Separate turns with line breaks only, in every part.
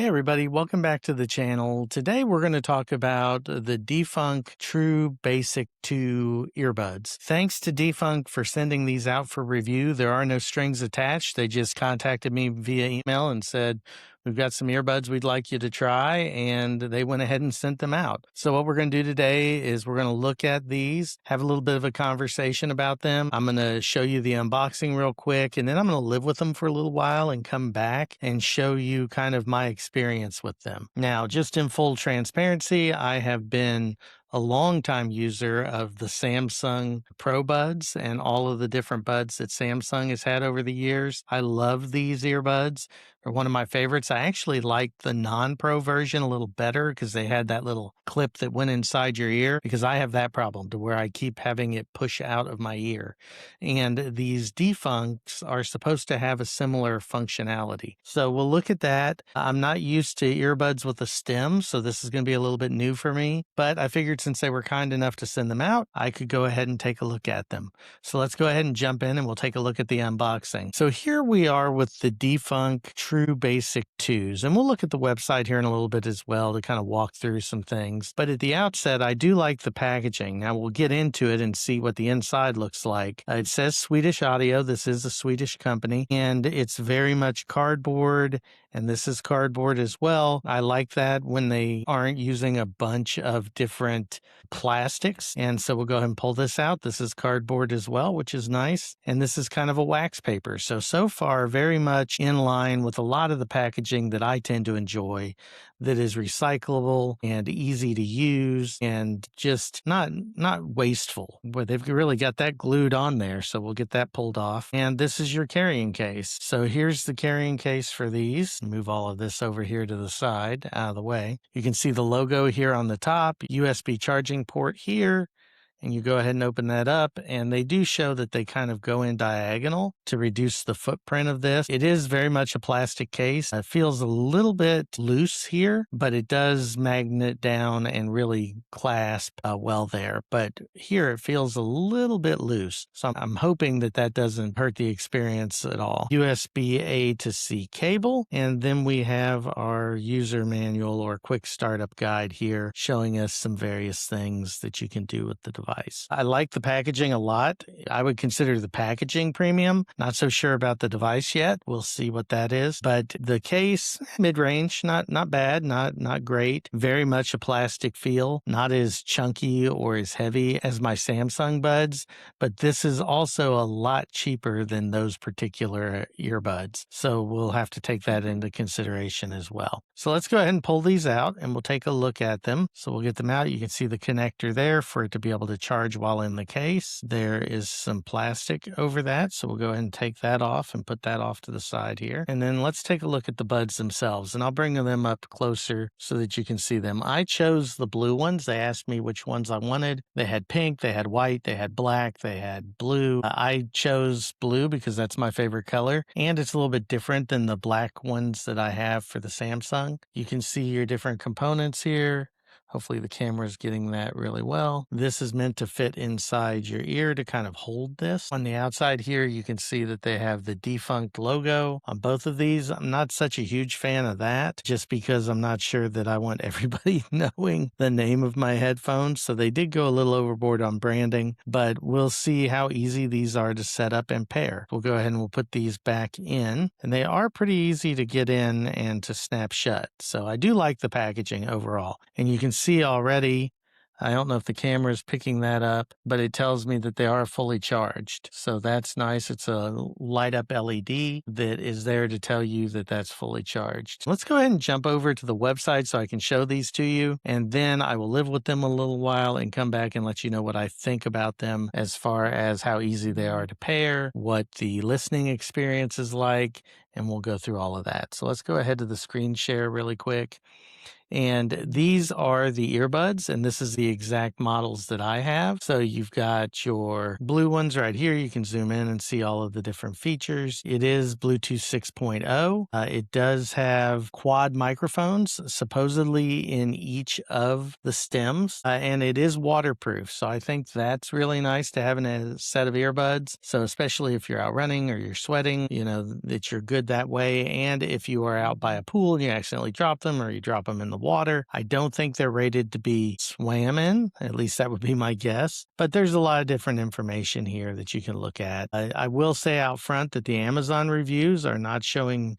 Hey everybody, welcome back to the channel. Today we're going to talk about the Defunc True Basic 2 earbuds. Thanks to Defunc for sending these out for review. There are no strings attached. They just contacted me via email and said, we've got some earbuds we'd like you to try, and they went ahead and sent them out. So what we're going to do today is we're going to look at these, have a little bit of a conversation about them. I'm going to show you the unboxing real quick, and then I'm going to live with them for a little while and come back and show you kind of my experience with them. Now, just in full transparency, I have been a longtime user of the Samsung Pro Buds and all of the different buds that Samsung has had over the years. I love these earbuds. They're one of my favorites. I actually like the non-Pro version a little better because they had that little clip that went inside your ear, because I have that problem to where I keep having it push out of my ear. And these Defuncs are supposed to have a similar functionality. So we'll look at that. I'm not used to earbuds with a stem, so this is going to be a little bit new for me, but I figured since they were kind enough to send them out, I could go ahead and take a look at them. So let's go ahead and jump in and we'll take a look at the unboxing. So here we are with the Defunc True Basic 2s, and we'll look at the website here in a little bit as well to kind of walk through some things. But at the outset, I do like the packaging. Now we'll get into it and see what the inside looks like. It says Swedish Audio. This is a Swedish company, and it's very much cardboard, and this is cardboard as well. I like that when they aren't using a bunch of different plastics. And so we'll go ahead and pull this out. This is cardboard as well, which is nice. And this is kind of a wax paper. So far, very much in line with a lot of the packaging that I tend to enjoy, that is recyclable and easy to use and just not wasteful. But they've really got that glued on there. So we'll get that pulled off. And this is your carrying case. So here's the carrying case for these. Move all of this over here to the side, out of the way. You can see the logo here on the top, USB charging port here, and you go ahead and open that up, and they do show that they kind of go in diagonal to reduce the footprint of this. It is very much a plastic case. It feels a little bit loose here, but it does magnet down and really clasp well there. But here it feels a little bit loose. So I'm hoping that that doesn't hurt the experience at all. USB-A to C cable, and then we have our user manual or quick startup guide here showing us some various things that you can do with the device. I like the packaging a lot. I would consider the packaging premium. Not so sure about the device yet. We'll see what that is. But the case, mid-range, not bad, not great. Very much a plastic feel, not as chunky or as heavy as my Samsung buds, but this is also a lot cheaper than those particular earbuds. So we'll have to take that into consideration as well. So let's go ahead and pull these out and we'll take a look at them. So we'll get them out. You can see the connector there for it to be able to charge while in the case. There is some plastic over that, so we'll go ahead and take that off and put that off to the side here. And then let's take a look at the buds themselves, and I'll bring them up closer so that you can see them. I chose the blue ones. They asked me which ones I wanted. They had pink, they had white, they had black, they had blue. I chose blue because that's my favorite color, and it's a little bit different than the black ones that I have for the Samsung. You can see your different components here. Hopefully the camera is getting that really well. This is meant to fit inside your ear to kind of hold this. On the outside here, you can see that they have the Defunct logo on both of these. I'm not such a huge fan of that, just because I'm not sure that I want everybody knowing the name of my headphones. So they did go a little overboard on branding, but we'll see how easy these are to set up and pair. We'll go ahead and we'll put these back in, and they are pretty easy to get in and to snap shut. So I do like the packaging overall. And you can see already, I don't know if the camera is picking that up, but it tells me that they are fully charged. So that's nice. It's a light up LED that is there to tell you that that's fully charged. Let's go ahead and jump over to the website so I can show these to you. And then I will live with them a little while and come back and let you know what I think about them as far as how easy they are to pair, what the listening experience is like, and we'll go through all of that. So let's go ahead to the screen share really quick. And these are the earbuds, and this is the exact models that I have. So you've got your blue ones right here. You can zoom in and see all of the different features. It is Bluetooth 6.0. It does have quad microphones, supposedly in each of the stems, and it is waterproof. So I think that's really nice to have in a set of earbuds. So especially if you're out running or you're sweating, that you're good that way. And if you are out by a pool and you accidentally drop them or you drop them in the water, I don't think they're rated to be swam in. At least that would be my guess. But there's a lot of different information here that you can look at. I will say out front that the Amazon reviews are not showing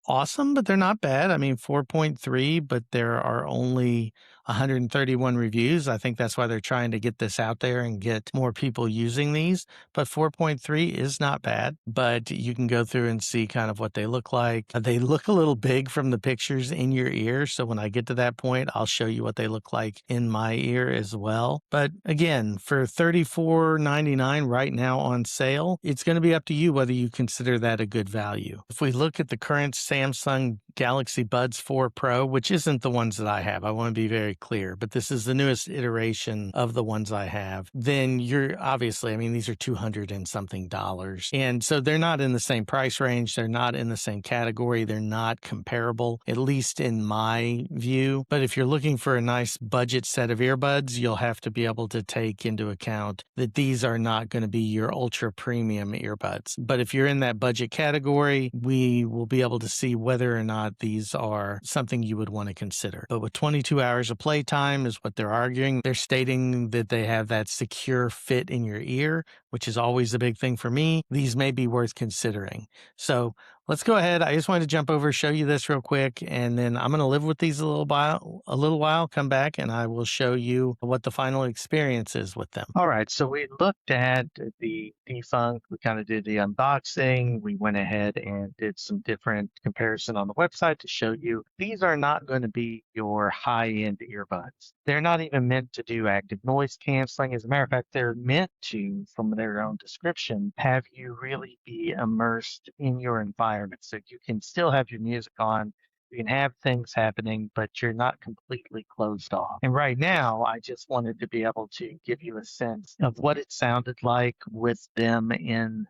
awesome, but they're not bad. I mean, 4.3, but there are only 131 reviews. I think that's why they're trying to get this out there and get more people using these. But 4.3 is not bad, but you can go through and see kind of what they look like. They look a little big from the pictures in your ear. So when I get to that point, I'll show you what they look like in my ear as well. But again, for $34.99 right now on sale, it's going to be up to you whether you consider that a good value. If we look at the current Samsung Galaxy Buds 4 Pro, which isn't the ones that I have, I want to be very clear, but this is the newest iteration of the ones I have, then you're obviously, I mean, these are $200 and something. And so they're not in the same price range. They're not in the same category. They're not comparable, at least in my view. But if you're looking for a nice budget set of earbuds, you'll have to be able to take into account that these are not going to be your ultra premium earbuds. But if you're in that budget category, we will be able to see whether or not these are something you would want to consider. But with 22 hours of playtime is what they're arguing. They're stating that they have that secure fit in your ear, which is always a big thing for me. These may be worth considering. So let's go ahead. I just wanted to jump over, show you this real quick, and then I'm going to live with these a little while, come back, and I will show you what the final experience is with them. All right, so we looked at the Defunc. We kind of did the unboxing. We went ahead and did some different comparison on the website to show you these are not going to be your high-end earbuds. They're not even meant to do active noise canceling. As a matter of fact, they're meant to, from their own description, have you really be immersed in your environment. So you can still have your music on, you can have things happening, but you're not completely closed off. And right now, I just wanted to be able to give you a sense of what it sounded like with them in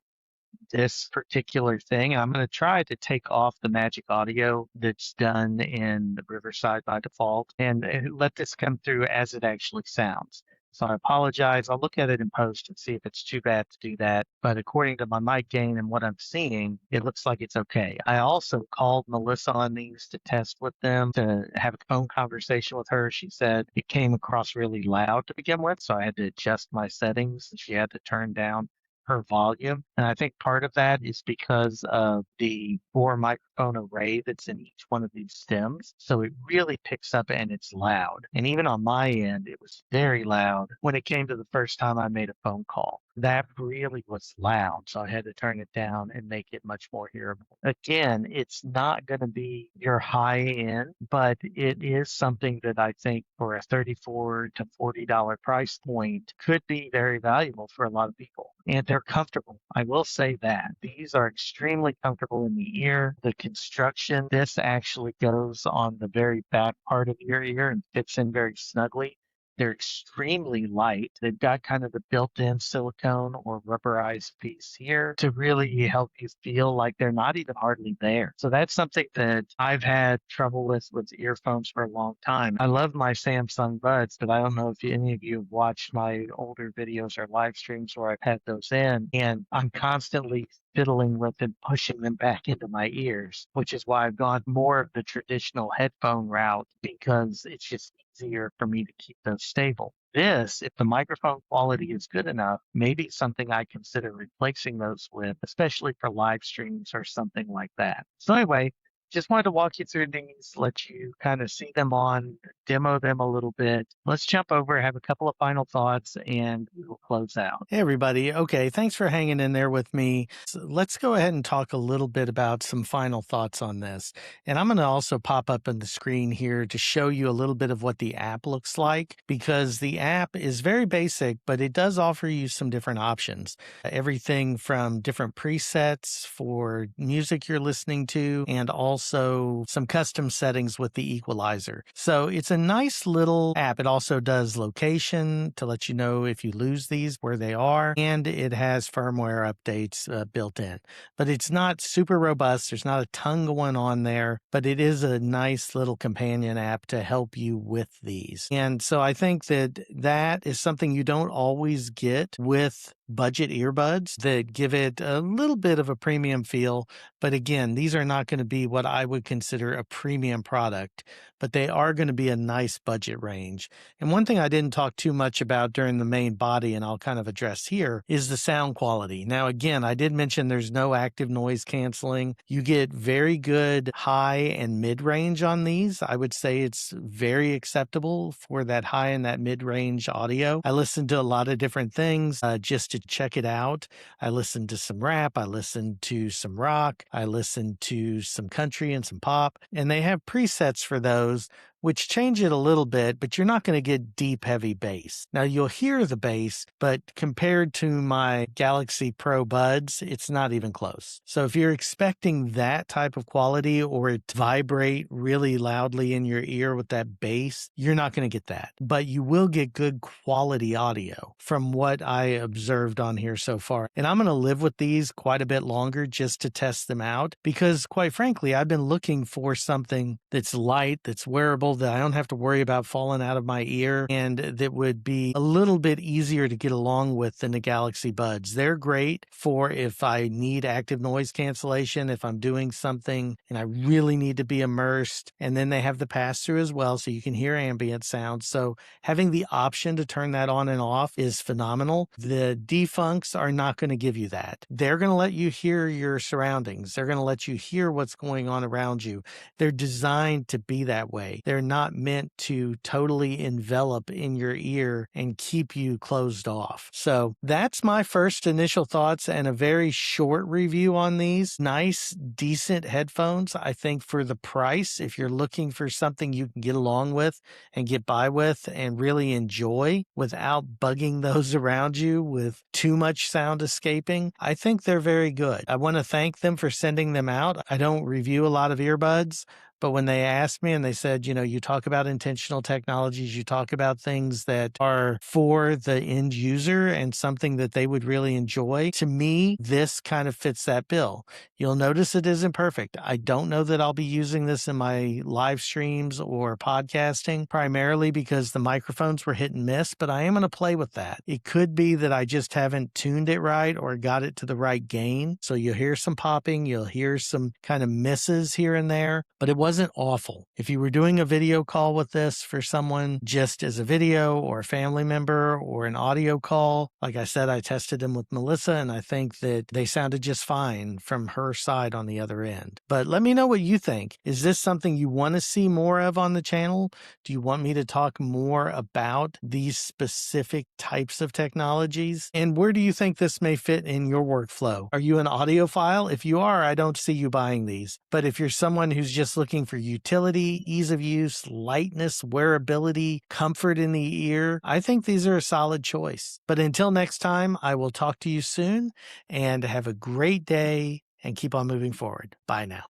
this particular thing. I'm going to try to take off the magic audio that's done in the Riverside by default and let this come through as it actually sounds. So I apologize. I'll look at it in post and see if it's too bad to do that. But according to my mic gain and what I'm seeing, it looks like it's okay. I also called Melissa on these to test with them, to have a phone conversation with her. She said it came across really loud to begin with, so I had to adjust my settings. She had to turn down her volume. And I think part of that is because of the 4 microphone array that's in each one of these stems. So it really picks up and it's loud. And even on my end, it was very loud when it came to the first time I made a phone call. That really was loud. So I had to turn it down and make it much more hearable. Again, it's not going to be your high end, but it is something that I think for a $34 to $40 price point could be very valuable for a lot of people. And they're comfortable. I will say that. These are extremely comfortable in the ear. The construction, this actually goes on the very back part of your ear and fits in very snugly. They're extremely light. They've got kind of the built-in silicone or rubberized piece here to really help you feel like they're not even hardly there. So that's something that I've had trouble with earphones for a long time. I love my Samsung Buds, but I don't know if any of you have watched my older videos or live streams where I've had those in, and I'm constantly fiddling with and pushing them back into my ears, which is why I've gone more of the traditional headphone route, because it's just easier for me to keep those stable. This, if the microphone quality is good enough, maybe something I consider replacing those with, especially for live streams or something like that. So anyway, just wanted to walk you through these, let you kind of see them on, demo them a little bit. Let's jump over, have a couple of final thoughts, and we will close out. Hey, everybody. Okay, thanks for hanging in there with me. So let's go ahead and talk a little bit about some final thoughts on this. And I'm going to also pop up on the screen here to show you a little bit of what the app looks like, because the app is very basic, but it does offer you some different options. Everything from different presets for music you're listening to, and also also some custom settings with the equalizer. So it's a nice little app. It also does location to let you know if you lose these, where they are, and it has firmware updates built in. But it's not super robust. There's not a ton going on there, but it is a nice little companion app to help you with these. And so I think that that is something you don't always get with budget earbuds that give it a little bit of a premium feel. But again, these are not going to be what I would consider a premium product, but they are going to be a nice budget range. And one thing I didn't talk too much about during the main body, and I'll kind of address here, is the sound quality. Now, again, I did mention there's no active noise canceling. You get very good high and mid range on these. I would say it's very acceptable for that high and that mid range audio. I listened to a lot of different things just to check it out. I listened to some rap, I listened to some rock, I listened to some country and some pop, and they have presets for those, which change it a little bit, but you're not going to get deep, heavy bass. Now, you'll hear the bass, but compared to my Galaxy Pro Buds, it's not even close. So if you're expecting that type of quality or it to vibrate really loudly in your ear with that bass, you're not going to get that. But you will get good quality audio from what I observed on here so far. And I'm going to live with these quite a bit longer just to test them out because, quite frankly, I've been looking for something that's light, that's wearable, that I don't have to worry about falling out of my ear, and that would be a little bit easier to get along with than the Galaxy Buds. They're great for if I need active noise cancellation, if I'm doing something and I really need to be immersed. And then they have the pass-through as well, so you can hear ambient sounds. So having the option to turn that on and off is phenomenal. The Defuncs are not going to give you that. They're going to let you hear your surroundings. They're going to let you hear what's going on around you. They're designed to be that way. They're not meant to totally envelop in your ear and keep you closed off. So that's my first initial thoughts and a very short review on these. Nice, decent headphones. I think for the price, if you're looking for something you can get along with and get by with and really enjoy without bugging those around you with too much sound escaping, I think they're very good. I want to thank them for sending them out. I don't review a lot of earbuds, but when they asked me and they said, you talk about intentional technologies, you talk about things that are for the end user and something that they would really enjoy, to me, this kind of fits that bill. You'll notice it isn't perfect. I don't know that I'll be using this in my live streams or podcasting, primarily because the microphones were hit and miss, but I am going to play with that. It could be that I just haven't tuned it right or got it to the right gain. So you'll hear some popping, you'll hear some kind of misses here and there, but it wasn't awful. If you were doing a video call with this for someone just as a video or a family member or an audio call, like I said, I tested them with Melissa and I think that they sounded just fine from her side on the other end. But let me know what you think. Is this something you want to see more of on the channel? Do you want me to talk more about these specific types of technologies? And where do you think this may fit in your workflow? Are you an audiophile? If you are, I don't see you buying these. But if you're someone who's just looking for utility, ease of use, lightness, wearability, comfort in the ear, I think these are a solid choice. But until next time, I will talk to you soon and have a great day and keep on moving forward. Bye now.